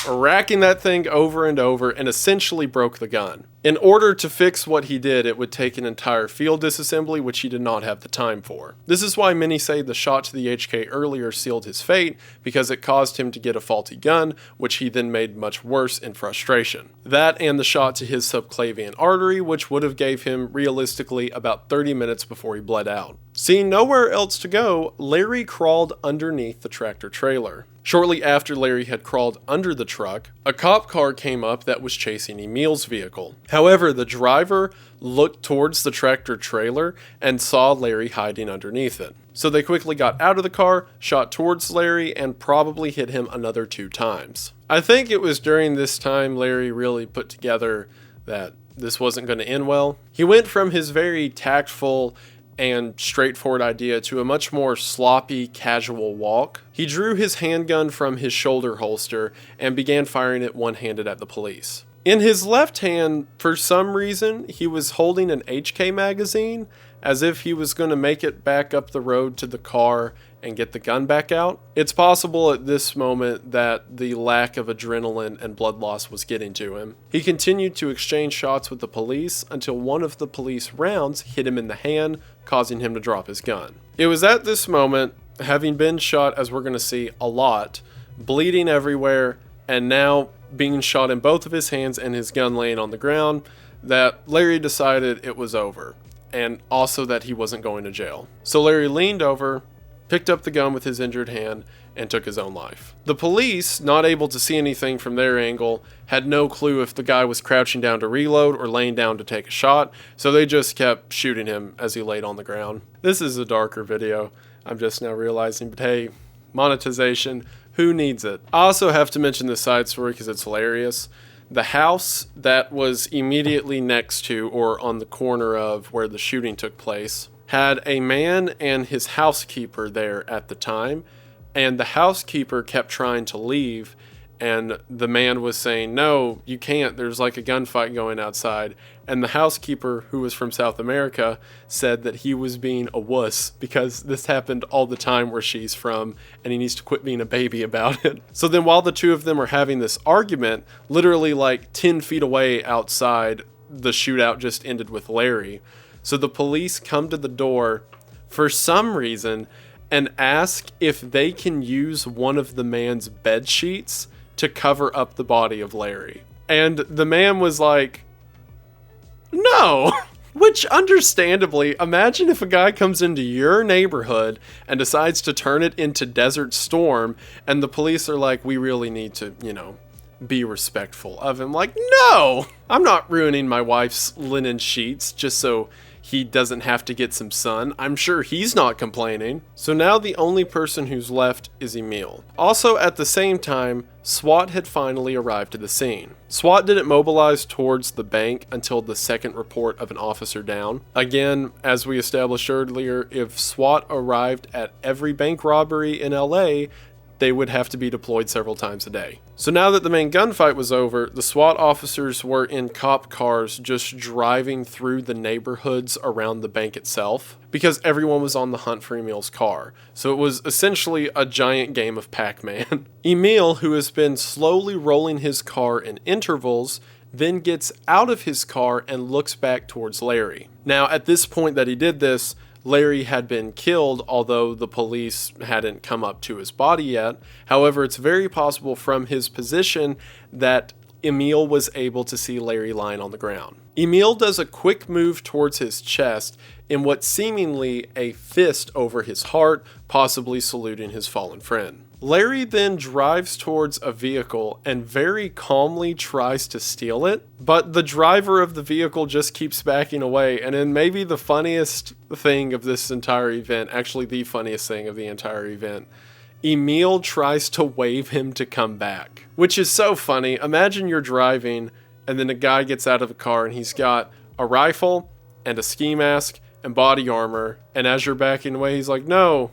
racking that thing over and over and essentially broke the gun. In order to fix what he did, it would take an entire field disassembly, which he did not have the time for. This is why many say the shot to the HK earlier sealed his fate, because it caused him to get a faulty gun, which he then made much worse in frustration. That and the shot to his subclavian artery, which would have gave him realistically about 30 minutes before he bled out. Seeing nowhere else to go, Larry crawled underneath the tractor trailer. Shortly after Larry had crawled under the truck, a cop car came up that was chasing Emile's vehicle. However, the driver looked towards the tractor trailer and saw Larry hiding underneath it. So they quickly got out of the car, shot towards Larry, and probably hit him another 2 times. I think it was during this time Larry really put together that this wasn't going to end well. He went from his very tactful and straightforward idea to a much more sloppy, casual walk. He drew his handgun from his shoulder holster and began firing it one-handed at the police. In his left hand, for some reason, he was holding an HK magazine, as if he was going to make it back up the road to the car and get the gun back out. It's possible at this moment that the lack of adrenaline and blood loss was getting to him. He continued to exchange shots with the police until one of the police rounds hit him in the hand, causing him to drop his gun. It was at this moment, having been shot, as we're going to see, a lot, bleeding everywhere, and now being shot in both of his hands and his gun laying on the ground, that Larry decided it was over, and also that he wasn't going to jail. So Larry leaned over, picked up the gun with his injured hand, and took his own life. The police, not able to see anything from their angle, had no clue if the guy was crouching down to reload or laying down to take a shot, so they just kept shooting him as he laid on the ground. This is a darker video, I'm just now realizing, but hey, monetization, who needs it? I also have to mention this side story because it's hilarious. The house that was immediately next to, or on the corner of, where the shooting took place, had a man and his housekeeper there at the time, and the housekeeper kept trying to leave, and the man was saying, "No, you can't, there's like a gunfight going outside," and the housekeeper, who was from South America, said that he was being a wuss because this happened all the time where she's from, and he needs to quit being a baby about it. So then while the two of them are having this argument, literally like 10 feet away outside, the shootout just ended with Larry. So the police come to the door for some reason and ask if they can use one of the man's bed sheets to cover up the body of Larry. And the man was like, no. Which, understandably, imagine if a guy comes into your neighborhood and decides to turn it into Desert Storm, and the police are like, we really need to, be respectful of him. Like, no! I'm not ruining my wife's linen sheets just so he doesn't have to get some sun. I'm sure he's not complaining. So now the only person who's left is Emile. Also, at the same time, SWAT had finally arrived to the scene. SWAT didn't mobilize towards the bank until the second report of an officer down. Again, as we established earlier, if SWAT arrived at every bank robbery in LA, they would have to be deployed several times a day. So now that the main gunfight was over, the SWAT officers were in cop cars just driving through the neighborhoods around the bank itself, because everyone was on the hunt for Emile's car. So it was essentially a giant game of Pac-Man. Emile, who has been slowly rolling his car in intervals, then gets out of his car and looks back towards Larry. Now, at this point that he did this, Larry had been killed, although the police hadn't come up to his body yet. However, it's very possible from his position that Emile was able to see Larry lying on the ground. Emile does a quick move towards his chest in what seemingly a fist over his heart, possibly saluting his fallen friend. Larry then drives towards a vehicle and very calmly tries to steal it, but the driver of the vehicle just keeps backing away. And then maybe the funniest thing of this entire event, actually the funniest thing of the entire event, Emile tries to wave him to come back, which is so funny. Imagine you're driving and then a guy gets out of a car and he's got a rifle and a ski mask and body armor, and as you're backing away, he's like, "No,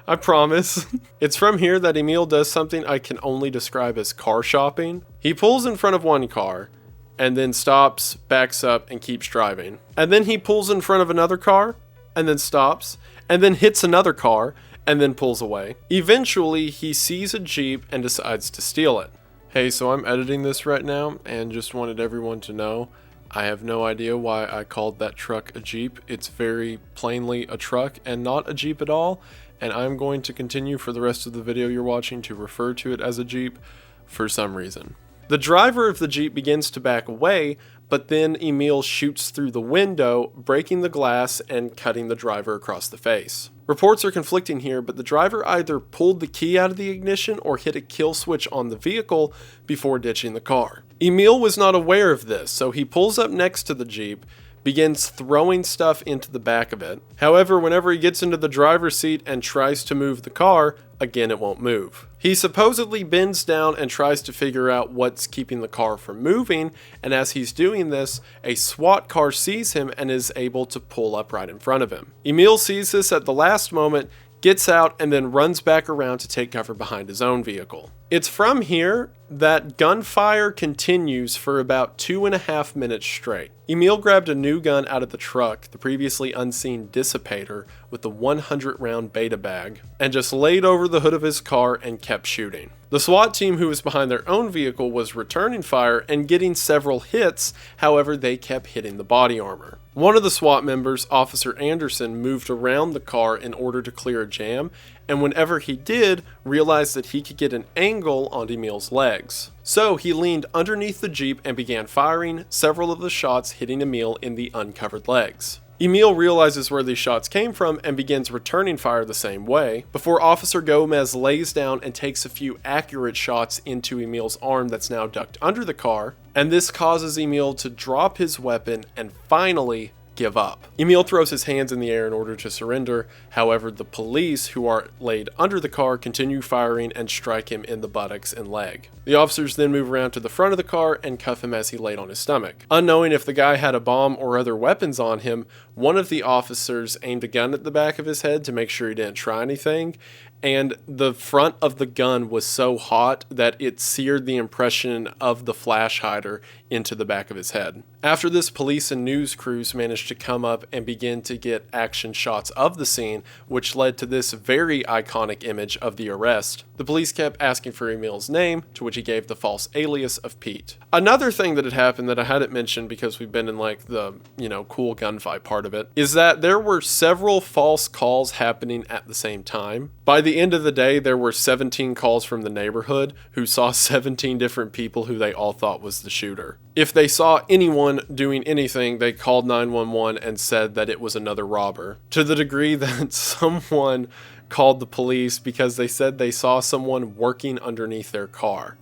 I promise." It's from here that Emile does something I can only describe as car shopping. He pulls in front of one car and then stops, backs up, and keeps driving. And then he pulls in front of another car and then stops and then hits another car and then pulls away. Eventually, he sees a Jeep and decides to steal it. Hey, so I'm editing this right now and just wanted everyone to know I have no idea why I called that truck a Jeep. It's very plainly a truck and not a Jeep at all. And I'm going to continue for the rest of the video you're watching to refer to it as a Jeep for some reason. The driver of the Jeep begins to back away, but then Emile shoots through the window, breaking the glass and cutting the driver across the face. Reports are conflicting here, but the driver either pulled the key out of the ignition or hit a kill switch on the vehicle before ditching the car. Emile was not aware of this, so he pulls up next to the Jeep, begins throwing stuff into the back of it. However, whenever he gets into the driver's seat and tries to move the car, again it won't move. He supposedly bends down and tries to figure out what's keeping the car from moving, and as he's doing this, a SWAT car sees him and is able to pull up right in front of him. Emile sees this at the last moment, gets out, and then runs back around to take cover behind his own vehicle. It's from here that gunfire continues for about 2.5 minutes straight. Emile grabbed a new gun out of the truck, the previously unseen dissipator with the 100-round beta bag, and just laid over the hood of his car and kept shooting. The SWAT team who was behind their own vehicle was returning fire and getting several hits, however they kept hitting the body armor. One of the SWAT members, Officer Anderson, moved around the car in order to clear a jam, and whenever he did, realized that he could get an angle on Emile's legs. So he leaned underneath the Jeep and began firing, several of the shots hitting Emile in the uncovered legs. Emile realizes where these shots came from and begins returning fire the same way, before Officer Gomez lays down and takes a few accurate shots into Emile's arm that's now ducked under the car, and this causes Emile to drop his weapon and finally give up. Emile throws his hands in the air in order to surrender, however the police who are laid under the car continue firing and strike him in the buttocks and leg. The officers then move around to the front of the car and cuff him as he laid on his stomach. Unknowing if the guy had a bomb or other weapons on him, one of the officers aimed a gun at the back of his head to make sure he didn't try anything, and the front of the gun was so hot that it seared the impression of the flash hider into the back of his head. After this, police and news crews managed to come up and begin to get action shots of the scene, which led to this very iconic image of the arrest. The police kept asking for Emile's name, to which he gave the false alias of Pete. Another thing that had happened that I hadn't mentioned because we've been in like the, cool gunfight part of it, is that there were several false calls happening at the same time. By the end of the day, there were 17 calls from the neighborhood who saw 17 different people who they all thought was the shooter. If they saw anyone doing anything, they called 911 and said that it was another robber, to the degree that someone called the police because they said they saw someone working underneath their car.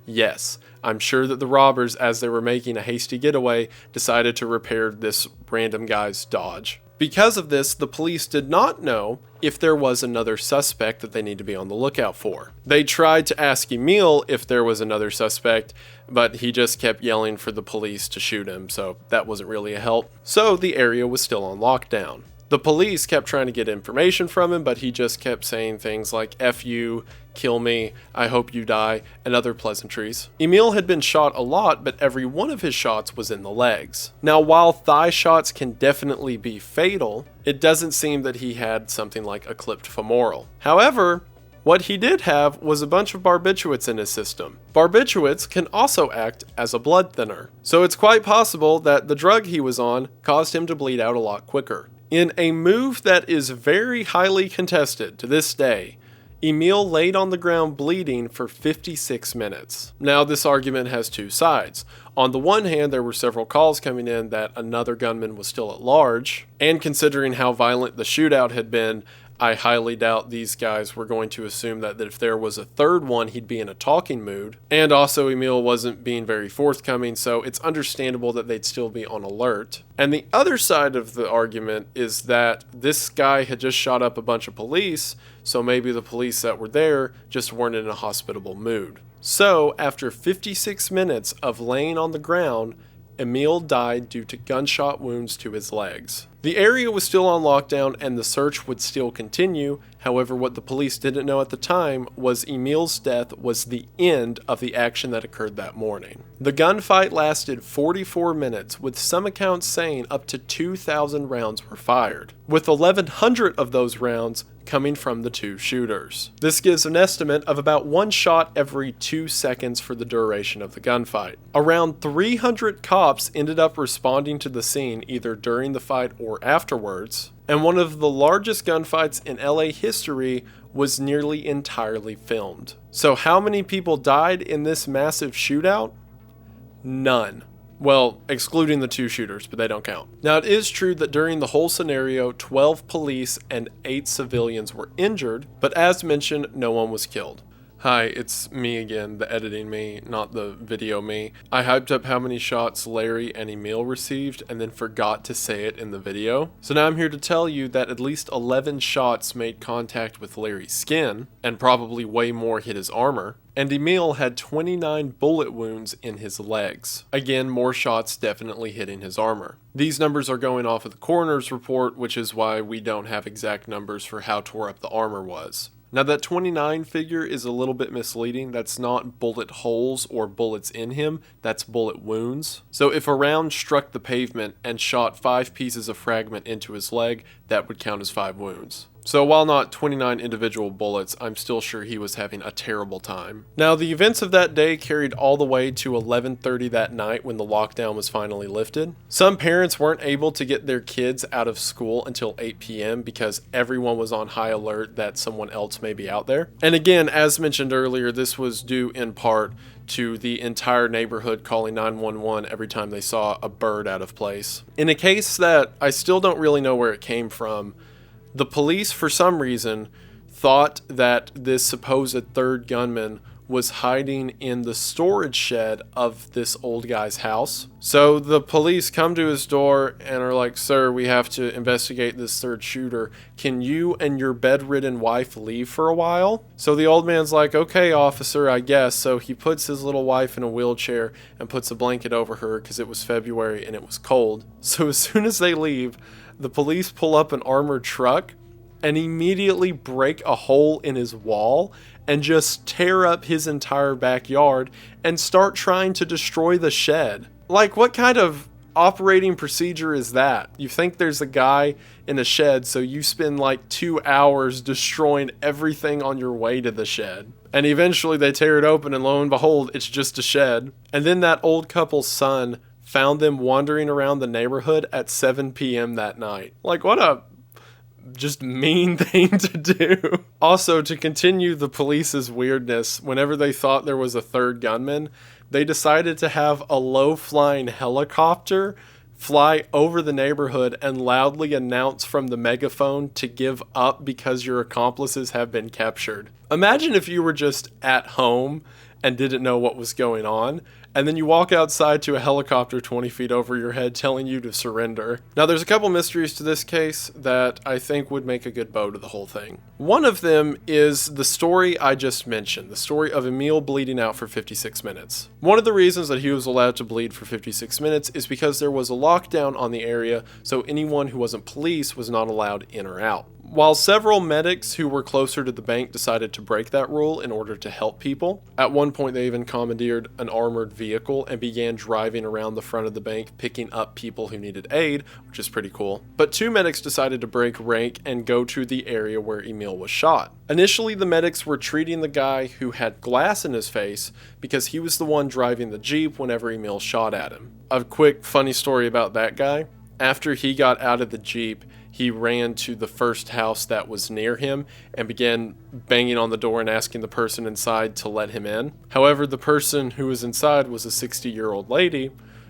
Yes, I'm sure that the robbers, as they were making a hasty getaway, decided to repair this random guy's Dodge. Because of this, the police did not know if there was another suspect that they need to be on the lookout for. They tried to ask Emile if there was another suspect, but he just kept yelling for the police to shoot him, so that wasn't really a help. So the area was still on lockdown. The police kept trying to get information from him, but he just kept saying things like "F you, kill me, I hope you die," and other pleasantries. Emile had been shot a lot, but every one of his shots was in the legs. Now, while thigh shots can definitely be fatal, it doesn't seem that he had something like a clipped femoral. However, what he did have was a bunch of barbiturates in his system. Barbiturates can also act as a blood thinner, so it's quite possible that the drug he was on caused him to bleed out a lot quicker. In a move that is very highly contested to this day, Emile laid on the ground bleeding for 56 minutes. Now, this argument has two sides. On the one hand, there were several calls coming in that another gunman was still at large, and considering how violent the shootout had been, I highly doubt these guys were going to assume that if there was a third one, he'd be in a talking mood. And also, Emile wasn't being very forthcoming, so it's understandable that they'd still be on alert. And the other side of the argument is that this guy had just shot up a bunch of police, so maybe the police that were there just weren't in a hospitable mood. So, after 56 minutes of laying on the ground, Emile died due to gunshot wounds to his legs. The area was still on lockdown and the search would still continue. However, what the police didn't know at the time was Emile's death was the end of the action that occurred that morning. The gunfight lasted 44 minutes, with some accounts saying up to 2,000 rounds were fired, with 1,100 of those rounds coming from the two shooters. This gives an estimate of about one shot every 2 seconds for the duration of the gunfight. Around 300 cops ended up responding to the scene either during the fight or afterwards, and one of the largest gunfights in LA history was nearly entirely filmed. So how many people died in this massive shootout? None. Well, excluding the two shooters, but they don't count. Now, it is true that during the whole scenario, 12 police and 8 civilians were injured, but as mentioned, no one was killed. Hi, it's me again, the editing me, not the video me. I hyped up how many shots Larry and Emile received and then forgot to say it in the video. So now I'm here to tell you that at least 11 shots made contact with Larry's skin, and probably way more hit his armor. And Emile had 29 bullet wounds in his legs. Again, more shots definitely hitting his armor. These numbers are going off of the coroner's report, which is why we don't have exact numbers for how tore up the armor was. Now that 29 figure is a little bit misleading. That's not bullet holes or bullets in him, that's bullet wounds. So if a round struck the pavement and shot 5 pieces of fragment into his leg, that would count as 5 wounds. So while not 29 individual bullets, I'm still sure he was having a terrible time. Now the events of that day carried all the way to 11:30 that night when the lockdown was finally lifted. Some parents weren't able to get their kids out of school until 8 p.m. because everyone was on high alert that someone else may be out there. And again, as mentioned earlier, this was due in part to the entire neighborhood calling 911 every time they saw a bird out of place. In a case that I still don't really know where it came from, the police, for some reason, thought that this supposed third gunman was hiding in the storage shed of this old guy's house. So the police come to his door and are like, "Sir, we have to investigate this third shooter. Can you and your bedridden wife leave for a while?" So the old man's like, "Okay, officer, I guess." So he puts his little wife in a wheelchair and puts a blanket over her because it was February and it was cold. So as soon as they leave, the police pull up an armored truck and immediately break a hole in his wall and just tear up his entire backyard and start trying to destroy the shed. Like, what kind of operating procedure is that? You think there's a guy in a shed, so you spend like 2 hours destroying everything on your way to the shed. And eventually they tear it open and lo and behold, it's just a shed. And then that old couple's son found them wandering around the neighborhood at 7 p.m. that night. Like, what a just mean thing to do. Also, to continue the police's weirdness, whenever they thought there was a third gunman, they decided to have a low-flying helicopter fly over the neighborhood and loudly announce from the megaphone to give up because your accomplices have been captured. Imagine if you were just at home and didn't know what was going on, and then you walk outside to a helicopter 20 feet over your head telling you to surrender. Now, there's a couple mysteries to this case that I think would make a good bow to the whole thing. One of them is the story I just mentioned, the story of Emile bleeding out for 56 minutes. One of the reasons that he was allowed to bleed for 56 minutes is because there was a lockdown on the area, so anyone who wasn't police was not allowed in or out. While several medics who were closer to the bank decided to break that rule in order to help people, at one point they even commandeered an armored vehicle and began driving around the front of the bank picking up people who needed aid, which is pretty cool. But 2 medics decided to break rank and go to the area where Emile was shot. Initially, the medics were treating the guy who had glass in his face because he was the one driving the Jeep whenever Emile shot at him. A quick funny story about that guy: after he got out of the Jeep, he ran to the first house that was near him and began banging on the door and asking the person inside to let him in. However, the person who was inside was a 60-year-old lady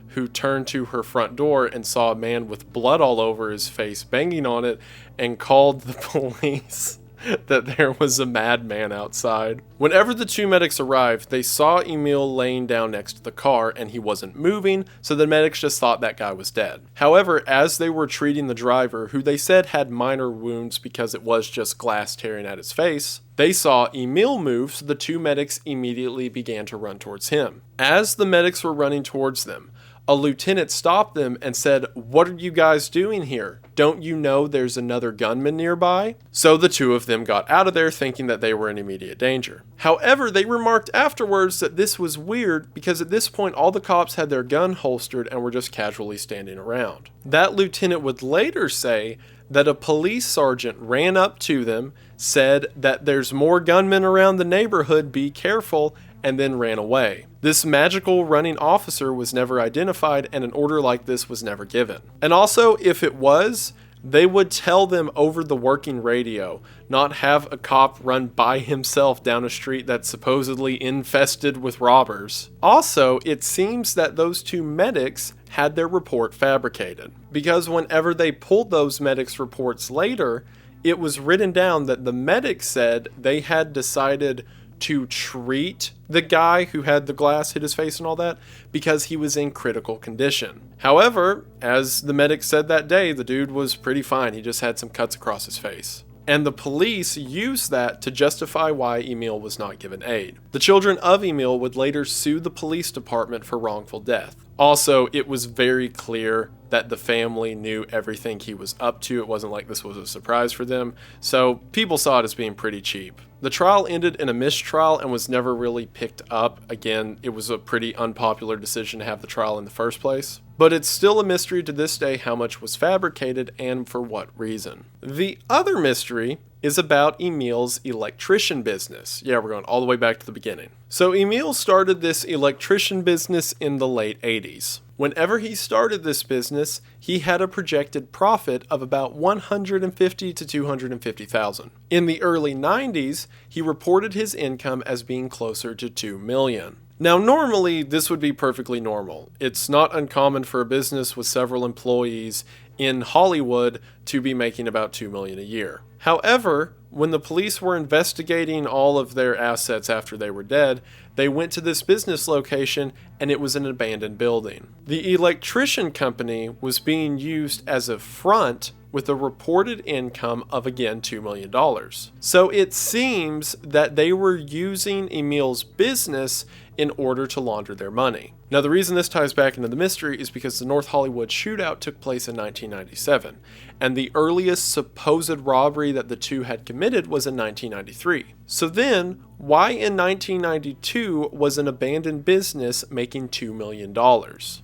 who turned to her front door and saw a man with blood all over his face banging on it and called the police that there was a madman outside. Whenever the two medics arrived, they saw Emile laying down next to the car and he wasn't moving, so the medics just thought that guy was dead. However, as they were treating the driver, who they said had minor wounds because it was just glass tearing at his face, they saw Emile move, so the two medics immediately began to run towards him. As the medics were running towards them, a lieutenant stopped them and said, "What are you guys doing here? Don't you know there's another gunman nearby?" So the two of them got out of there thinking that they were in immediate danger. However, they remarked afterwards that this was weird because at this point all the cops had their gun holstered and were just casually standing around. That lieutenant would later say that a police sergeant ran up to them, said that there's more gunmen around the neighborhood, be careful, and then ran away. This magical running officer was never identified and an order like this was never given. And also, if it was, they would tell them over the working radio, not have a cop run by himself down a street that's supposedly infested with robbers. Also, it seems that those two medics had their report fabricated, because whenever they pulled those medics' reports later, it was written down that the medics said they had decided to treat the guy who had the glass hit his face and all that because he was in critical condition. However, as the medic said that day, the dude was pretty fine. He just had some cuts across his face. And the police used that to justify why Emile was not given aid. The children of Emile would later sue the police department for wrongful death. Also, it was very clear that the family knew everything he was up to. It wasn't like this was a surprise for them, so people saw it as being pretty cheap. The trial ended in a mistrial and was never really picked up. Again, it was a pretty unpopular decision to have the trial in the first place. But it's still a mystery to this day how much was fabricated and for what reason. The other mystery is about Emile's electrician business. Yeah, we're going all the way back to the beginning. So Emile started this electrician business in the late 80s. Whenever he started this business, he had a projected profit of about $150,000 to $250,000. In the early 90s, he reported his income as being closer to $2 million. Now, normally, this would be perfectly normal. It's not uncommon for a business with several employees in Hollywood to be making about $2 million a year. However, when the police were investigating all of their assets after they were dead, they went to this business location and it was an abandoned building. The electrician company was being used as a front with a reported income of, again, $2 million. So it seems that they were using Emile's business in order to launder their money. Now, the reason this ties back into the mystery is because the North Hollywood shootout took place in 1997, and the earliest supposed robbery that the two had committed was in 1993. So then, why in 1992 was an abandoned business making $2 million?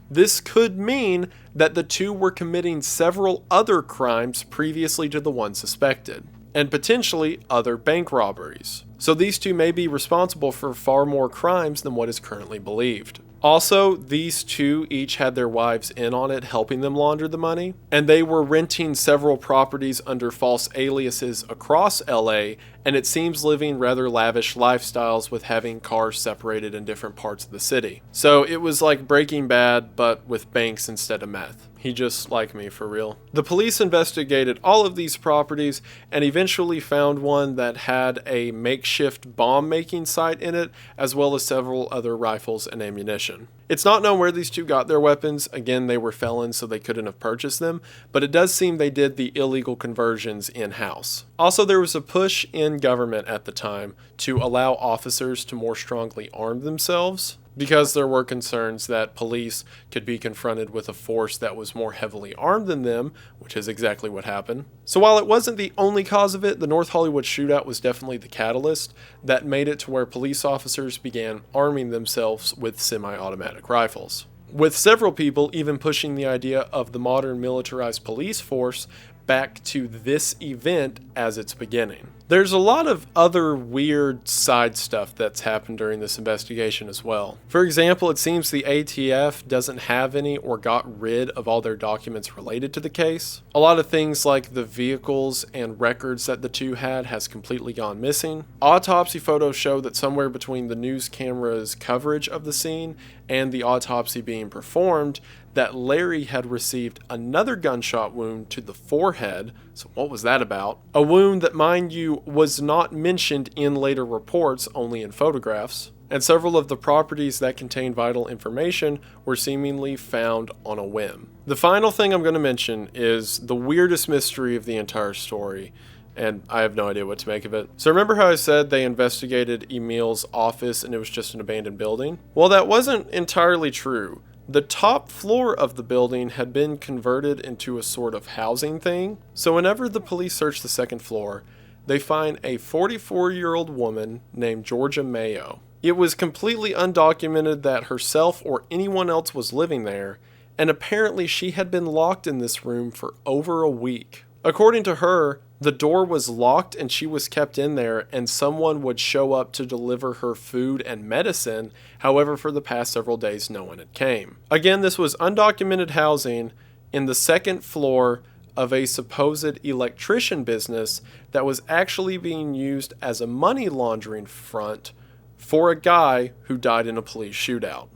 This could mean that the two were committing several other crimes previously to the one suspected, and potentially other bank robberies. So these two may be responsible for far more crimes than what is currently believed. Also, these two each had their wives in on it, helping them launder the money, and they were renting several properties under false aliases across LA, and it seems living rather lavish lifestyles with having cars separated in different parts of the city. So it was like Breaking Bad, but with banks instead of meth. He just like me, for real. The police investigated all of these properties and eventually found one that had a makeshift bomb-making site in it, as well as several other rifles and ammunition. It's not known where these two got their weapons. Again, they were felons, so they couldn't have purchased them, but it does seem they did the illegal conversions in-house. Also, there was a push in government at the time to allow officers to more strongly arm themselves, because there were concerns that police could be confronted with a force that was more heavily armed than them, which is exactly what happened. So while it wasn't the only cause of it, the North Hollywood shootout was definitely the catalyst that made it to where police officers began arming themselves with semi-automatic rifles, with several people even pushing the idea of the modern militarized police force back to this event as its beginning. There's a lot of other weird side stuff that's happened during this investigation as well. For example, it seems the ATF doesn't have any or got rid of all their documents related to the case. A lot of things like the vehicles and records that the two had has completely gone missing. Autopsy photos show that somewhere between the news camera's coverage of the scene and the autopsy being performed, that Larry had received another gunshot wound to the forehead. So what was that about? A wound that, mind you, was not mentioned in later reports, only in photographs. And several of the properties that contain vital information were seemingly found on a whim. The final thing I'm going to mention is the weirdest mystery of the entire story, and I have no idea what to make of it. So remember how I said they investigated Emile's office and it was just an abandoned building? Well, that wasn't entirely true. The top floor of the building had been converted into a sort of housing thing. So whenever the police search the second floor, they find a 44-year-old woman named Georgia Mayo. It was completely undocumented that herself or anyone else was living there, and apparently she had been locked in this room for over a week. According to her, the door was locked and she was kept in there, and someone would show up to deliver her food and medicine. However, for the past several days, no one had came. Again, this was undocumented housing in the second floor of a supposed electrician business that was actually being used as a money laundering front for a guy who died in a police shootout.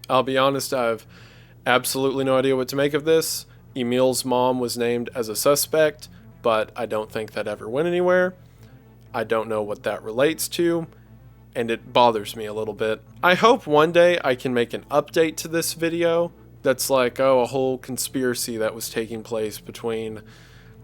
I'll be honest, I have absolutely no idea what to make of this. Emile's mom was named as a suspect, but I don't think that ever went anywhere. I don't know what that relates to, and it bothers me a little bit. I hope one day I can make an update to this video that's like, oh, a whole conspiracy that was taking place between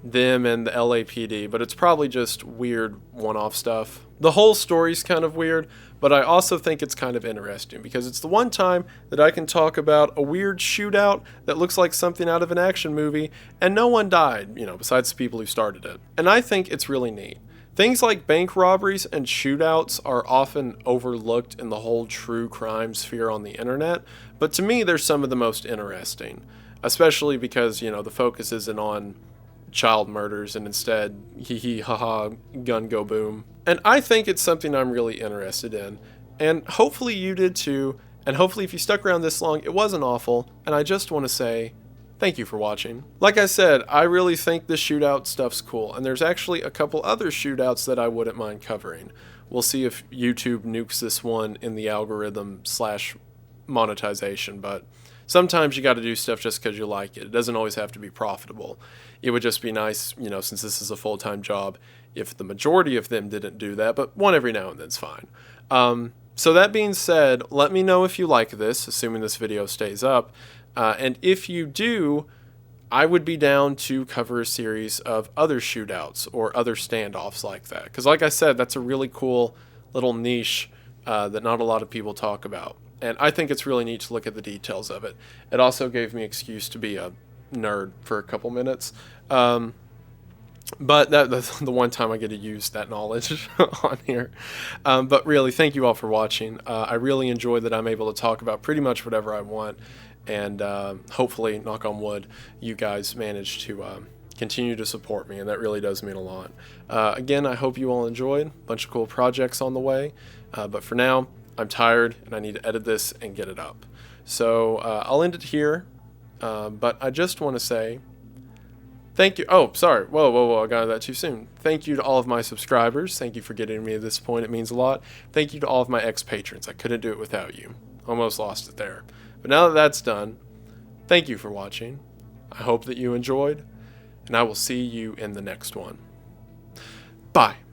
them and the LAPD, but it's probably just weird one-off stuff. The whole story's kind of weird, but I also think it's kind of interesting because it's the one time that I can talk about a weird shootout that looks like something out of an action movie and no one died, besides the people who started it. And I think it's really neat. Things like bank robberies and shootouts are often overlooked in the whole true crime sphere on the internet, but to me they're some of the most interesting, especially because, the focus isn't on child murders and instead hee hee ha ha gun go boom. And I think it's something I'm really interested in, and hopefully you did too, and hopefully if you stuck around this long it wasn't awful, and I just want to say thank you for watching. Like I said, I really think this shootout stuff's cool, and there's actually a couple other shootouts that I wouldn't mind covering. We'll see if YouTube nukes this one in the algorithm / monetization, but sometimes you got to do stuff just because you like it. It doesn't always have to be profitable. It would just be nice, since this is a full-time job, if the majority of them didn't do that, but one every now and then's fine. So that being said, let me know if you like this, assuming this video stays up. And if you do, I would be down to cover a series of other shootouts or other standoffs like that. Because like I said, that's a really cool little niche that not a lot of people talk about. And I think it's really neat to look at the details of it. It also gave me an excuse to be a nerd for a couple minutes. But that's the one time I get to use that knowledge on here. But really, thank you all for watching. I really enjoy that I'm able to talk about pretty much whatever I want. And hopefully, knock on wood, you guys manage to continue to support me. And that really does mean a lot. Again, I hope you all enjoyed. A bunch of cool projects on the way. But for now, I'm tired and I need to edit this and get it up. So I'll end it here. But I just want to say thank you. Oh, sorry. Whoa. I got that too soon. Thank you to all of my subscribers. Thank you for getting me to this point. It means a lot. Thank you to all of my ex-patrons. I couldn't do it without you. Almost lost it there. But now that that's done, thank you for watching. I hope that you enjoyed, and I will see you in the next one. Bye.